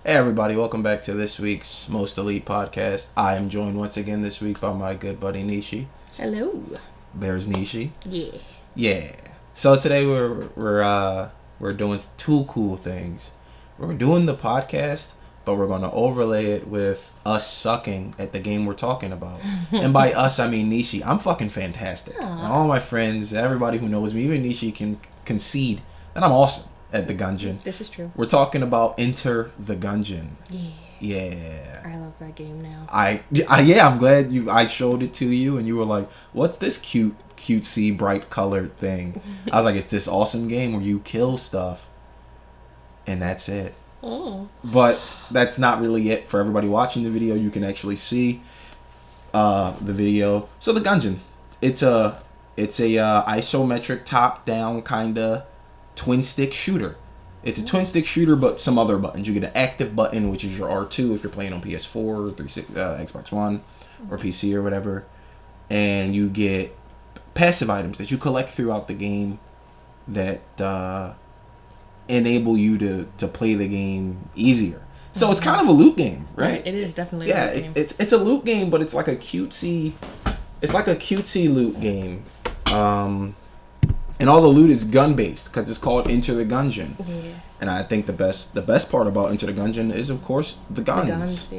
Hey everybody, welcome back to this week's Most Elite Podcast. I am joined once again this week by my good buddy Niishie. Hello. There's Niishie. Yeah. Yeah. So today we're doing two cool things. We're doing the podcast, but we're going to overlay it with us sucking at the game we're talking about. And by us, I mean Niishie. I'm fucking fantastic. And all my friends, everybody who knows me, even Niishie can concede that I'm awesome at the Gungeon. This is true. We're talking about Enter the Gungeon. Yeah. Yeah. I love that game now. I'm glad I showed it to you and you were like, what's this cutesy bright colored thing? I was like, it's this awesome game where you kill stuff and that's it. Oh. But that's not really it. For everybody watching the video, you can actually see the video. So the Gungeon, it's a isometric top down kinda twin stick shooter. It's a twin stick shooter, but some other buttons. You get an active button, which is your R2 if you're playing on PS4, Xbox One, or PC or whatever. And you get passive items that you collect throughout the game that enable you to play the game easier. So it's kind of a loot game, right? It is definitely a loot game. It's a loot game, but it's like a cutesy loot game. And all the loot is gun based because it's called Enter the Gungeon. Yeah. And I think the best part about Enter the Gungeon is, of course, the guns. The guns,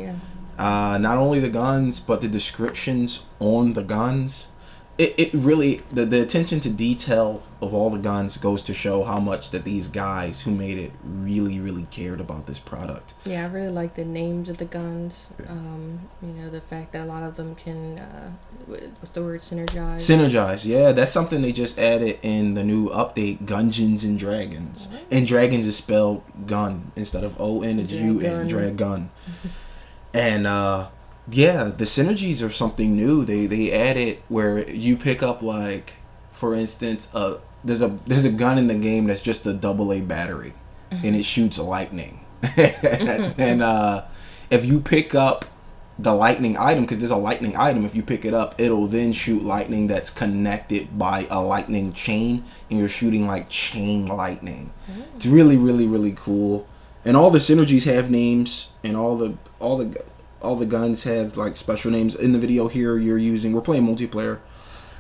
yeah. Not only the guns, but the descriptions on the guns. It really, the attention to detail of all the guns goes to show how much that these guys who made it really cared about this product. Yeah, I really like the names of the guns. The fact that a lot of them can, what's the word, synergize? Synergize, yeah. That's something they just added in the new update, Gungeons and Dragons. Mm-hmm. And Dragons is spelled gun. Instead of O-N, it's U-N, Dragon. And, yeah, the synergies are something new. They added where you pick up, like, for instance, there's a gun in the game that's just a AA battery, and it shoots lightning. And if you pick up the lightning item, because there's a lightning item, if you pick it up, it'll then shoot lightning that's connected by a lightning chain, and you're shooting like chain lightning. It's really cool. And all the synergies have names, and all the guns have like special names. In the video here we're playing multiplayer,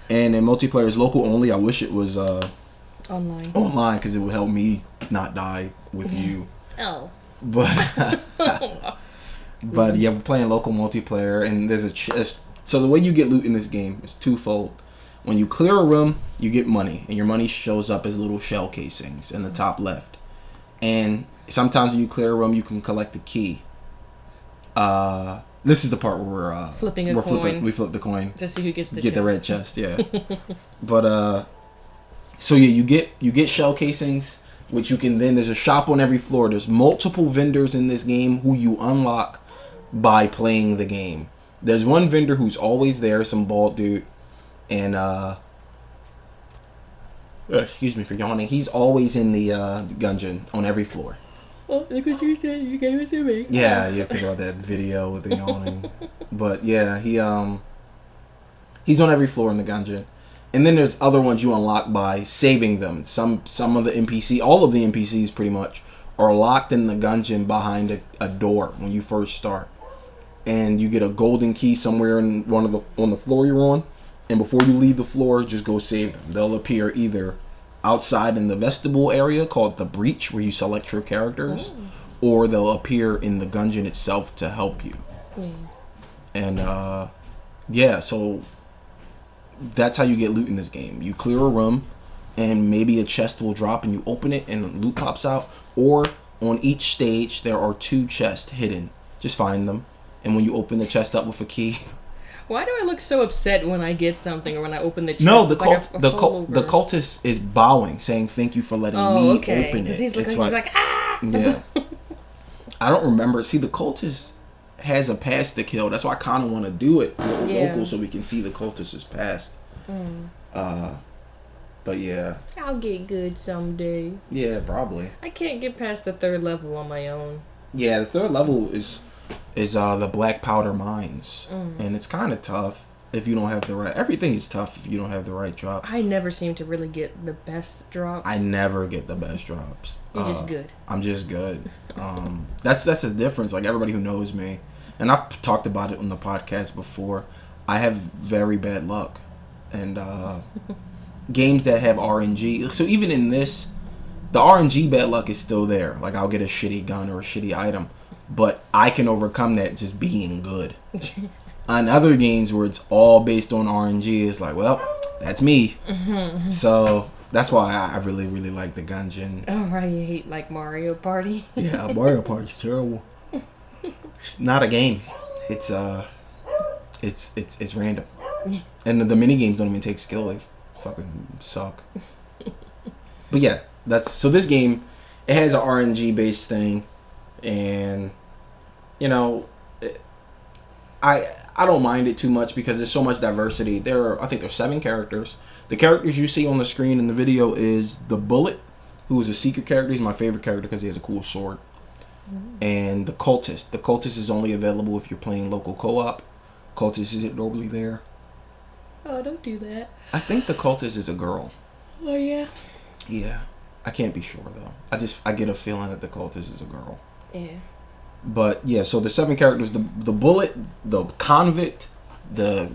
and in multiplayer is local only. I wish it was online because it would help me not die with you. Oh. But yeah, we're playing local multiplayer, and there's so the way you get loot in this game is twofold. When you clear a room, you get money, and your money shows up as little shell casings in the top left. And sometimes when you clear a room, you can collect a key. This is the part where we're flipping a coin. We flip the coin to see who gets the chest. The red chest, yeah. But so yeah, you get shell casings, which you can then, there's a shop on every floor. There's multiple vendors in this game who you unlock by playing the game. There's one vendor who's always there, some bald dude, and excuse me for yawning. He's always in the Gungeon on every floor. Oh, look what you said. You gave it to me. Yeah, you have to think about that video with the yawning. But yeah, he's on every floor in the Gungeon. And then there's other ones you unlock by saving them. Some of the all of the NPCs pretty much are locked in the Gungeon behind a door when you first start. And you get a golden key somewhere in on the floor you're on. And before you leave the floor, just go save them. They'll appear either outside in the vestibule area called the breach where you select your characters, or they'll appear in the Gungeon itself to help you. And yeah, so that's how you get loot in this game. You clear a room and maybe a chest will drop and you open it and loot pops out, or on each stage there are 2 chests hidden. Just find them, and when you open the chest up with a key. Why do I look so upset when I get something or when I open the chest? No, the cultist is bowing, saying thank you for letting me open it. Because he's like, ah! Yeah. I don't remember. See, the cultist has a pass to kill. That's why I kind of want to do it local so we can see the cultist's past. But yeah. I'll get good someday. Yeah, probably. I can't get past the 3rd level on my own. Yeah, the 3rd level is the black powder mines, and it's kind of tough. if you don't have the right. Everything is tough if you don't have the right drops. I never seem to really get the best drops. I never get the best drops. You're just good. I'm just good. That's the difference. Like everybody who knows me, and I've talked about it on the podcast before. I have very bad luck, and games that have RNG. So even in this, the RNG bad luck is still there. Like I'll get a shitty gun or a shitty item, but I can overcome that just being good. On other games where it's all based on RNG, it's like, well, that's me. So that's why I really, really like the Gungeon. Oh, right, you hate like Mario Party. Yeah, Mario Party's terrible. It's not a game. It's random. And the mini games don't even take skill. They fucking suck. But yeah, so this game, it has an RNG based thing, and you know, I don't mind it too much because there's so much diversity. I think there's 7 characters. The characters you see on the screen in the video is the Bullet, who is a secret character. He's my favorite character because he has a cool sword. And the Cultist. The Cultist is only available if you're playing local co-op. Cultist isn't normally there. Oh, don't do that. I think the Cultist is a girl. Oh, yeah? Yeah. I can't be sure, though. I get a feeling that the Cultist is a girl. Yeah. But, yeah, so the 7 characters, the Bullet, the Convict, the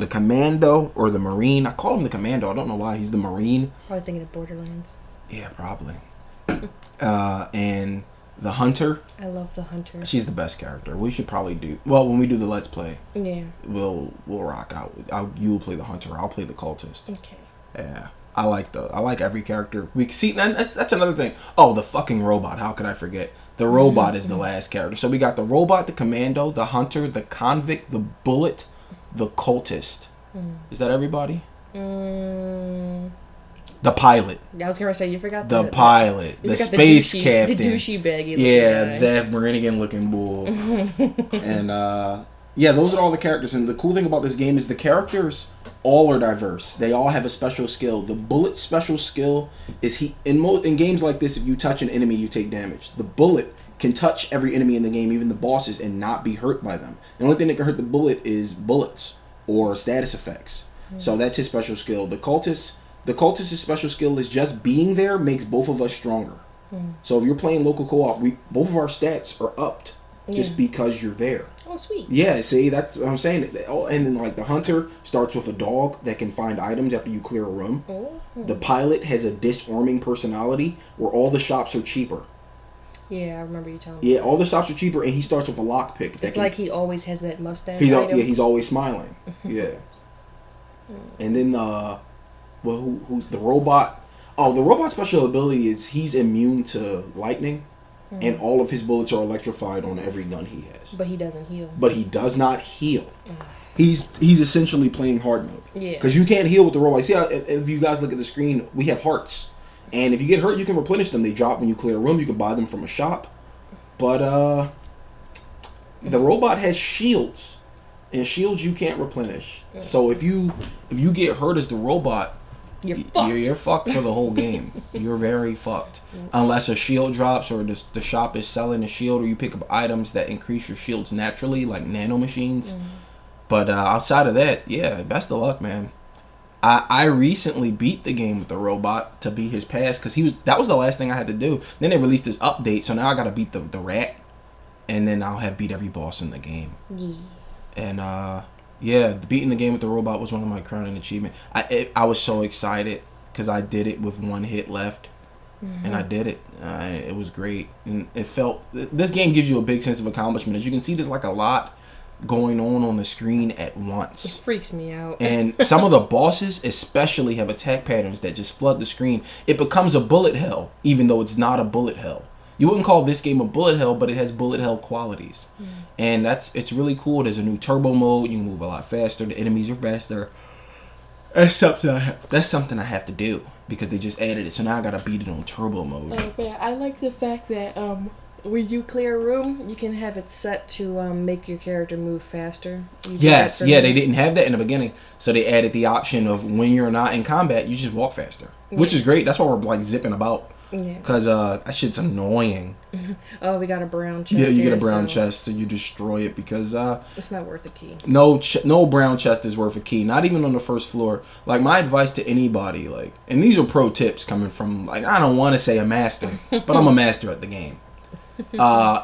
Commando, or the Marine. I call him the Commando. I don't know why. He's the Marine. Probably thinking of Borderlands. Yeah, probably. And the Hunter. I love the Hunter. She's the best character. We should probably do... Well, when we do the Let's Play, yeah, we'll rock out. You will play the Hunter. I'll play the Cultist. Okay. Yeah. I like every character. We see that's another thing. Oh, the fucking robot. How could I forget? The robot is the last character. So we got the robot, the Commando, the Hunter, the Convict, the Bullet, the Cultist. Is that everybody? The pilot. I was gonna say you forgot the pilot, the space captain, the douchey baggy. Yeah, Zav Brannigan looking bull. And yeah, those are all the characters. And the cool thing about this game is the characters all are diverse. They all have a special skill. The Bullet's special skill is in games like this, if you touch an enemy, you take damage. The Bullet can touch every enemy in the game, even the bosses, and not be hurt by them. The only thing that can hurt the Bullet is bullets or status effects. So that's his special skill. The Cultist's special skill is just being there makes both of us stronger. So if you're playing local co-op, both of our stats are upped just because you're there. Oh, sweet. Yeah, see, that's what I'm saying. And then, like, the Hunter starts with a dog that can find items after you clear a room. The Pilot has a disarming personality where all the shops are cheaper. Yeah, I remember you telling me. Yeah, all the shops are cheaper, and he starts with a lockpick. It's like he always has that mustache. He's always smiling. Yeah. And then, who's the robot? Oh, the robot's special ability is he's immune to lightning. And all of his bullets are electrified on every gun he has. But he doesn't heal. But he does not heal. He's essentially playing hard mode. Yeah. Because you can't heal with the robot. See how, if you guys look at the screen, we have hearts. And if you get hurt, you can replenish them. They drop when you clear a room. You can buy them from a shop. But the robot has shields. And shields you can't replenish. So if you get hurt as the robot, you're fucked for the whole game. You're very fucked. Unless a shield drops or the shop is selling a shield, or you pick up items that increase your shields naturally, like nano machines. But outside of that, yeah, best of luck, man. I recently beat the game with the robot to beat his past because that was the last thing I had to do. Then they released this update, so now I gotta beat the rat, and then I'll have beat every boss in the game. Yeah. And yeah, beating the game with the robot was one of my crowning achievements. I was so excited because I did it with 1 hit left, and I did it. It was great, and it felt. This game gives you a big sense of accomplishment. As you can see, there's like a lot going on the screen at once. It freaks me out. And some of the bosses especially have attack patterns that just flood the screen. It becomes a bullet hell, even though it's not a bullet hell. You wouldn't call this game a bullet hell, but it has bullet hell qualities. And it's really cool. There's a new turbo mode. You can move a lot faster. The enemies are faster. That's something I have to do because they just added it. So now I gotta beat it on turbo mode. Oh man, I like the fact that when you clear a room, you can have it set to make your character move faster. Yes, yeah, they didn't have that in the beginning, so they added the option of when you're not in combat, you just walk faster, which is great. That's why we're like zipping about. Yeah. Because that shit's annoying. Oh, we got a brown chest. Yeah, you here, get a brown chest, so you destroy it because it's not worth a key. No brown chest is worth a key. Not even on the first floor. Like, my advice to anybody, like, and these are pro tips coming from, like, I don't want to say a master, but I'm a master at the game.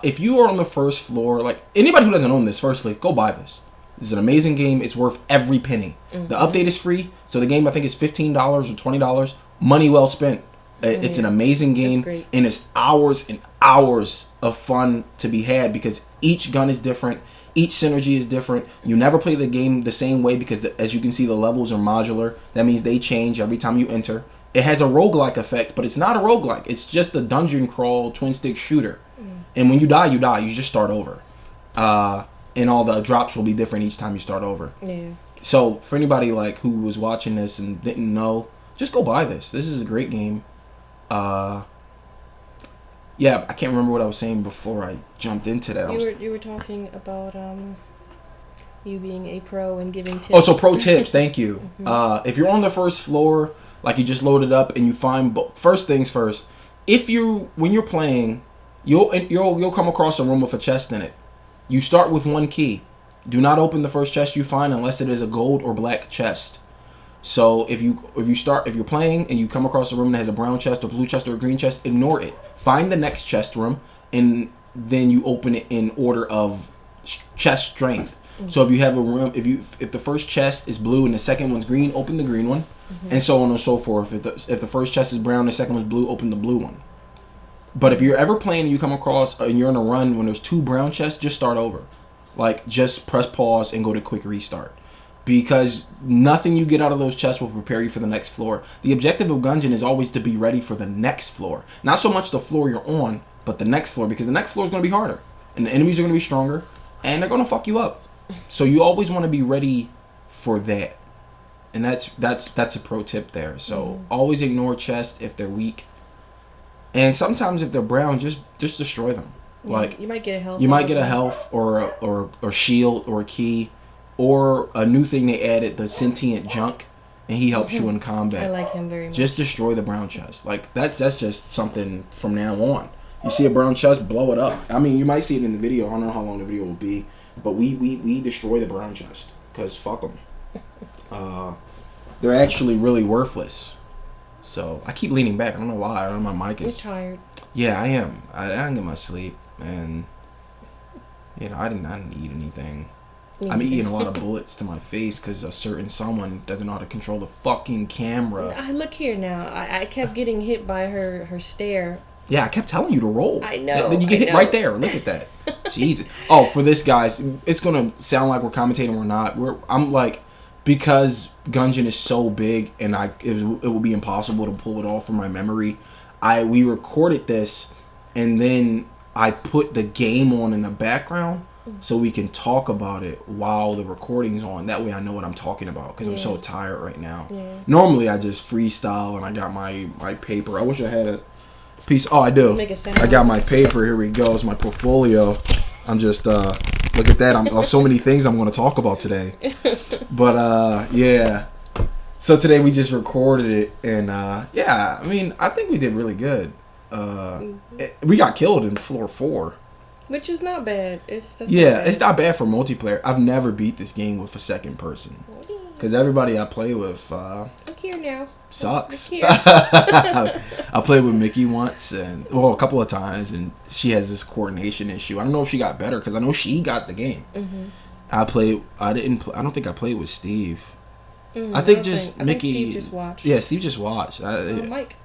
If you are on the first floor, like, anybody who doesn't own this, firstly, go buy this. This is an amazing game. It's worth every penny. The update is free, so the game, I think, is $15 or $20. Money well spent. It's an amazing game, and it's hours and hours of fun to be had because each gun is different. Each synergy is different. You never play the game the same way because, as you can see, the levels are modular. That means they change every time you enter. It has a roguelike effect, but it's not a roguelike. It's just a dungeon crawl twin-stick shooter. And when you die, you die. You just start over. And all the drops will be different each time you start over. Yeah. So, for anybody like who was watching this and didn't know, just go buy this. This is a great game. Yeah, I can't remember what I was saying before I jumped into that. You were talking about you being a pro and giving tips. Oh, so pro tips. Thank you. If you're on the first floor, like you just loaded up and you find first things first. When you're playing, you'll come across a room with a chest in it. You start with one key. Do not open the first chest you find unless it is a gold or black chest. So if you're playing and you come across a room that has a brown chest, a blue chest, or a green chest, ignore it. Find the next chest room and then you open it in order of chest strength. So if you have a room, if the first chest is blue and the second one's green, open the green one, and so on and so forth. If the first chest is brown and the second one's blue, open the blue one. But if you're ever playing and you come across and you're on a run when there's 2 brown chests, just start over. Like, just press pause and go to quick restart. Because nothing you get out of those chests will prepare you for the next floor. The objective of Gungeon is always to be ready for the next floor. Not so much the floor you're on, but the next floor. Because the next floor is going to be harder. And the enemies are going to be stronger. And they're going to fuck you up. So you always want to be ready for that. And that's a pro tip there. So always ignore chests if they're weak. And sometimes if they're brown, just destroy them. Yeah, like you might get a health. You might get a health or shield or a key. Or a new thing they added, the sentient junk, and he helps you in combat. I like him very much. Just destroy the brown chest. Like, that's just something from now on. You see a brown chest, blow it up. I mean, you might see it in the video. I don't know how long the video will be. But we destroy the brown chest. Because fuck them. They're actually really worthless. So, I keep leaning back. I don't know why. I don't know, my mic is... You're tired. Yeah, I am. I didn't get much sleep. And, I didn't eat anything. I'm eating a lot of bullets to my face because a certain someone doesn't know how to control the fucking camera. Look here now. I kept getting hit by her stare. Yeah, I kept telling you to roll. I know. Then you get hit right there. Look at that. Jesus. Oh, for this, guys, it's going to sound like we're commentating or not. I'm like, because Gungeon is so big and it will be impossible to pull it off from my memory, we recorded this and then I put the game on in the background. So we can talk about it while the recording's on. That way I know what I'm talking about because I'm so tired right now. Yeah. Normally I just freestyle and I got my paper. I wish I had a piece. Oh, I do. Make a sound. I got my paper. Here we go. It's my portfolio. I'm just look at that. So many things I'm going to talk about today. But yeah. So today we just recorded it and yeah. I mean, I think we did really good. We got killed in floor 4. Which is not bad. It's not bad for multiplayer. I've never beat this game with a second person. Because everybody I play with look here now. sucks. Look here. I played with Mickey once, a couple of times, and she has this coordination issue. I don't know if she got better, because I know she got the game. I don't think I played with Steve. I think Mickey. Steve just watched. Yeah, Steve just watched. Mike.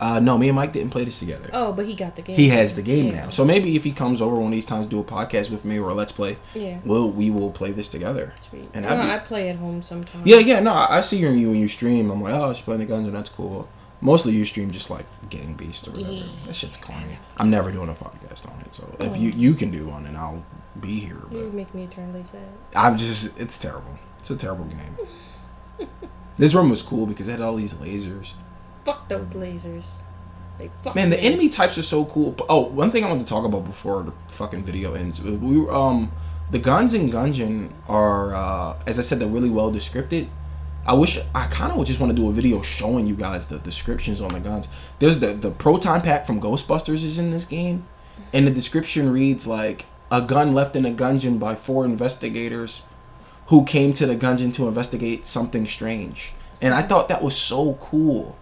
No, me and Mike didn't play this together. Oh, but he got the game. He has the game now. So maybe if he comes over one of these times to do a podcast with me or a Let's Play, we will play this together. Sweet. And I play at home sometimes. Yeah, no, I see you when you stream. I'm like, oh, she's playing the Gungeon, that's cool. Mostly you stream just like Gang Beast or whatever. Yeah. That shit's corny. I'm never doing a podcast on it. So if you can do one, and I'll be here. But you make me eternally sad. It's terrible. It's a terrible game. This room was cool because it had all these lasers. Fuck those lasers. Man, the enemy types are so cool. Oh, one thing I wanted to talk about before the fucking video ends. The guns in Gungeon are, as I said, they're really well descripted. I kind of just want to do a video showing you guys the descriptions on the guns. There's the proton pack from Ghostbusters is in this game, and the description reads like a gun left in a Gungeon by 4 investigators who came to the Gungeon to investigate something strange. And I thought that was so cool.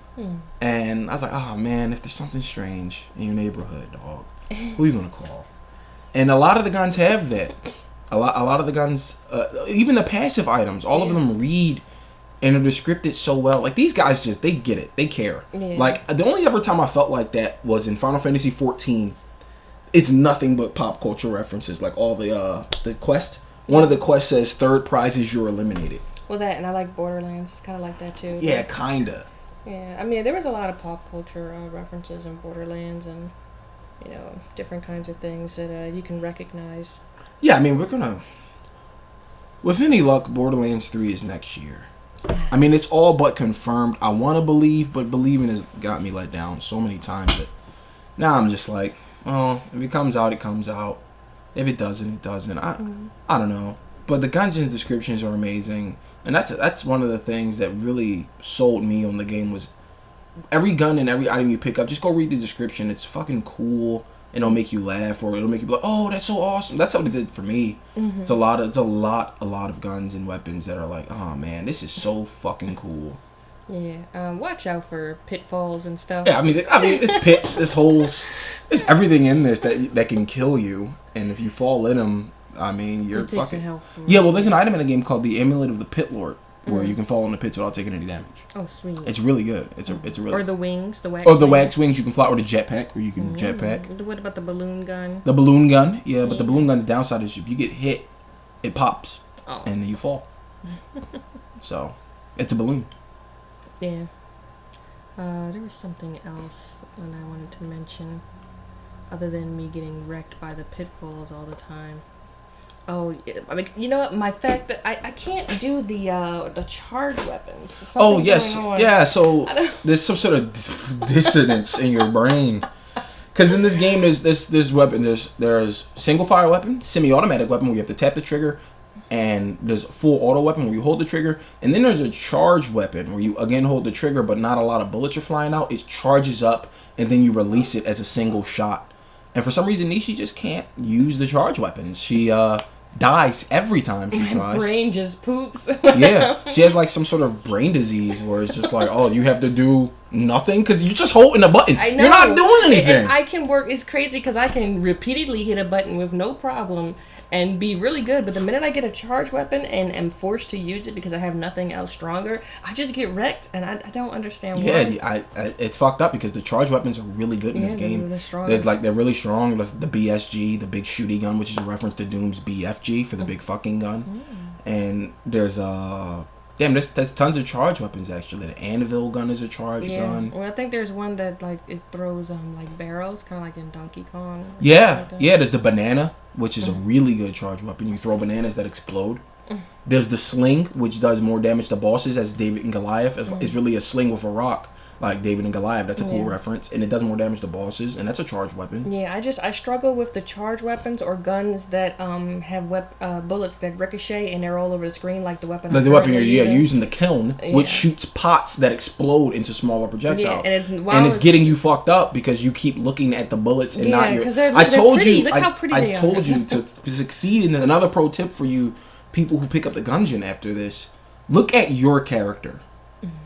And I was like, oh man, if there's something strange in your neighborhood, dog, who are you gonna call? And a lot of the guns have that. A lot of the guns, even the passive items, all of them read and are descripted so well. Like these guys they get it. They care. Yeah. Like the only ever time I felt like that was in Final Fantasy 14. It's nothing but pop culture references. Like all the quest. One of the quests says third prize is you're eliminated. Well, that, and I like Borderlands. It's kind of like that too. Yeah, kinda. Yeah, I mean, there was a lot of pop culture references in Borderlands, and different kinds of things that you can recognize. Yeah, I mean, we're gonna, with any luck, Borderlands 3 is next year. I mean, it's all but confirmed. I want to believe, but believing has got me let down so many times that now I'm just like, oh, if it comes out, it comes out. If it doesn't, it doesn't. I don't know. But the Gungeon's descriptions are amazing, and that's one of the things that really sold me on the game was every gun and every item you pick up. Just go read the description. It's fucking cool. It'll make you laugh, or it'll make you be like, "Oh, that's so awesome." That's what it did for me. It's a lot of guns and weapons that are like, "Oh man, this is so fucking cool." Yeah, watch out for pitfalls and stuff. Yeah, I mean, it's pits, it's holes, there's everything in this that can kill you, and if you fall in them, I mean, you're fucking. Yeah, well, there's an item in the game called the Amulet of the Pit Lord, where you can fall in the pits without taking any damage. Oh, sweet. It's really good. It's a really. Or the wings, the wax. Or the wax wings, you can fly, or the jetpack, where you can jetpack. What about the balloon gun? The balloon gun, yeah, but the balloon gun's downside is if you get hit, it pops, and then you fall. So, it's a balloon. Yeah. There was something else that I wanted to mention, other than me getting wrecked by the pitfalls all the time. Oh, I mean, you know what? My fact that I can't do the charge weapons. Oh yes, yeah. So there's some sort of dissonance in your brain, because in this game there's weapon there's single fire weapon, semi-automatic weapon where you have to tap the trigger, and there's full auto weapon where you hold the trigger, and then there's a charge weapon where you again hold the trigger but not a lot of bullets are flying out. It charges up and then you release it as a single shot. And for some reason Niishie just can't use the charge weapons. She dies every time she tries. My brain just poops. Yeah, she has like some sort of brain disease where it's just like, oh, you have to do nothing because you're just holding a button. I know. You're not doing anything. And I can work. It's crazy because I can repeatedly hit a button with no problem and be really good. But the minute I get a charge weapon and am forced to use it because I have nothing else stronger, I just get wrecked, and I don't understand why. Yeah, it's fucked up because the charge weapons are really good in this game. They're really strong. There's the BSG, the big shooty gun, which is a reference to Doom's BFG for the big fucking gun. And there's there's tons of charge weapons actually. The anvil gun is a charge gun. Well, I think there's one that like it throws like barrels, kind of like in Donkey Kong. Yeah, there's the banana, which is a really good charge weapon. You throw bananas that explode. There's the sling, which does more damage to bosses, as David and Goliath. It's really a sling with a rock, like David and Goliath. That's a cool reference, and it does more damage to bosses, and that's a charge weapon. Yeah, I struggle with the charge weapons or guns that have bullets that ricochet and they're all over the screen, like the weapon. The weapon you're using the kiln, which shoots pots that explode into smaller projectiles. Yeah, and it's getting you fucked up because you keep looking at the bullets and not your. I told you, look how pretty I told you to succeed. And another pro tip for you people who pick up the Gungeon after this: look at your character.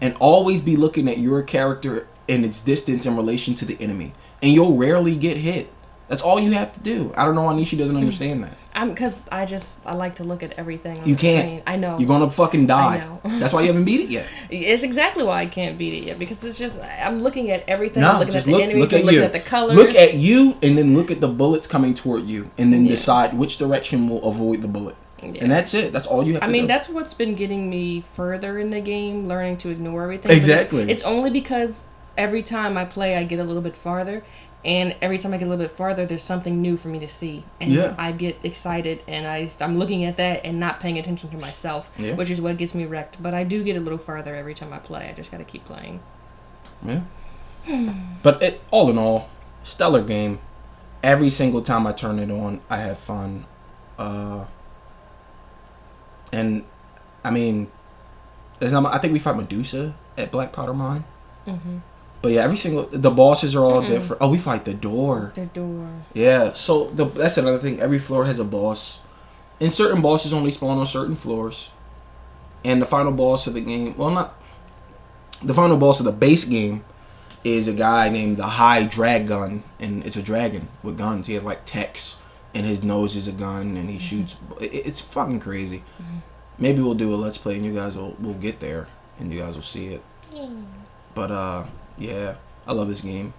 And always be looking at your character and its distance in relation to the enemy, and you'll rarely get hit. That's all you have to do. I don't know why Niishie doesn't understand that. Because I like to look at everything on you the can't. Screen. I know. You're gonna fucking die. I know. That's why you haven't beat it yet. It's exactly why I can't beat it yet, because it's just I'm looking at everything. I'm looking at the enemies. Look at looking at the colors. Look at you, and then look at the bullets coming toward you, and then decide which direction will avoid the bullet. Yeah. And that's it. That's all you have to do. I mean, that's what's been getting me further in the game, learning to ignore everything. Exactly. It's only because every time I play, I get a little bit farther. And every time I get a little bit farther, there's something new for me to see. And I get excited, and I'm looking at that and not paying attention to myself, which is what gets me wrecked. But I do get a little farther every time I play. I just got to keep playing. Yeah. But all in all, stellar game. Every single time I turn it on, I have fun. And I mean, I think we fight Medusa at Black Powder Mine. Mm-hmm. But yeah, the bosses are all different. Oh, we fight the door. The door. Yeah, so that's another thing. Every floor has a boss. And certain bosses only spawn on certain floors. And the final boss of the game, the final boss of the base game is a guy named the High Dragon, and it's a dragon with guns. He has like techs, and his nose is a gun, and he shoots. It's fucking crazy. Mm-hmm. Maybe we'll do a Let's Play, and you guys will get there, and you guys will see it. Yeah. But yeah, I love this game.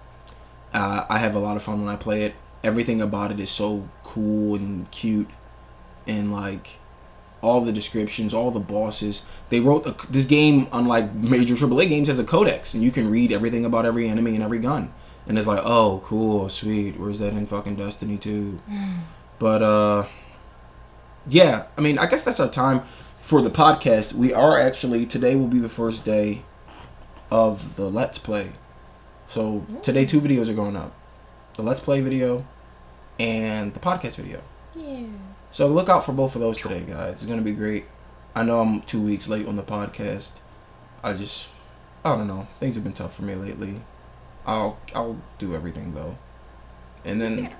I have a lot of fun when I play it. Everything about it is so cool and cute, and like all the descriptions, all the bosses. They wrote this game, unlike major AAA games, has a codex, and you can read everything about every enemy and every gun. And it's like, oh, cool, sweet. Where's that in fucking Destiny 2? But yeah, I mean, I guess that's our time for the podcast. We are actually, today will be the first day of the Let's Play. So today 2 videos are going up. The Let's Play video and the podcast video. Yeah. So look out for both of those today, guys. It's going to be great. I know I'm 2 weeks late on the podcast. I don't know. Things have been tough for me lately. I'll do everything, though. And then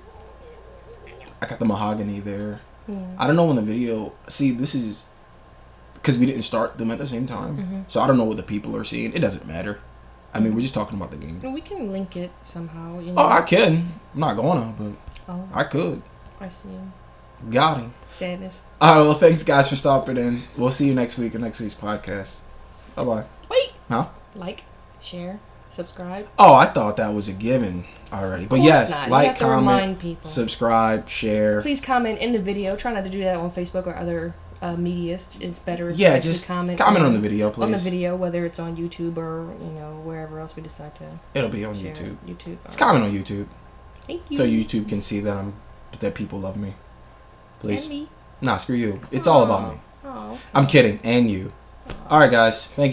I got the mahogany there. Yeah. I don't know when the video... See, this is... Because we didn't start them at the same time. Mm-hmm. So I don't know what the people are seeing. It doesn't matter. I mean, we're just talking about the game. We can link it somehow. You know? Oh, I can. I'm not gonna, but I could. I see. Got him. Sadness. All right, well, thanks, guys, for stopping in. We'll see you next week in next week's podcast. Bye-bye. Wait. Huh? Like, share, subscribe. Oh, I thought that was a given already. But yes, like, comment, subscribe, share. Please comment in the video. Try not to do that on Facebook or other media. It's better if you just comment on the video, please. On the video, whether it's on YouTube or wherever else we decide to. It'll be on YouTube. Just comment on YouTube. Thank you. So YouTube can see that people love me. Please. And me. Nah, screw you. It's all about me. I'm kidding. And you. All right, guys. Thank you.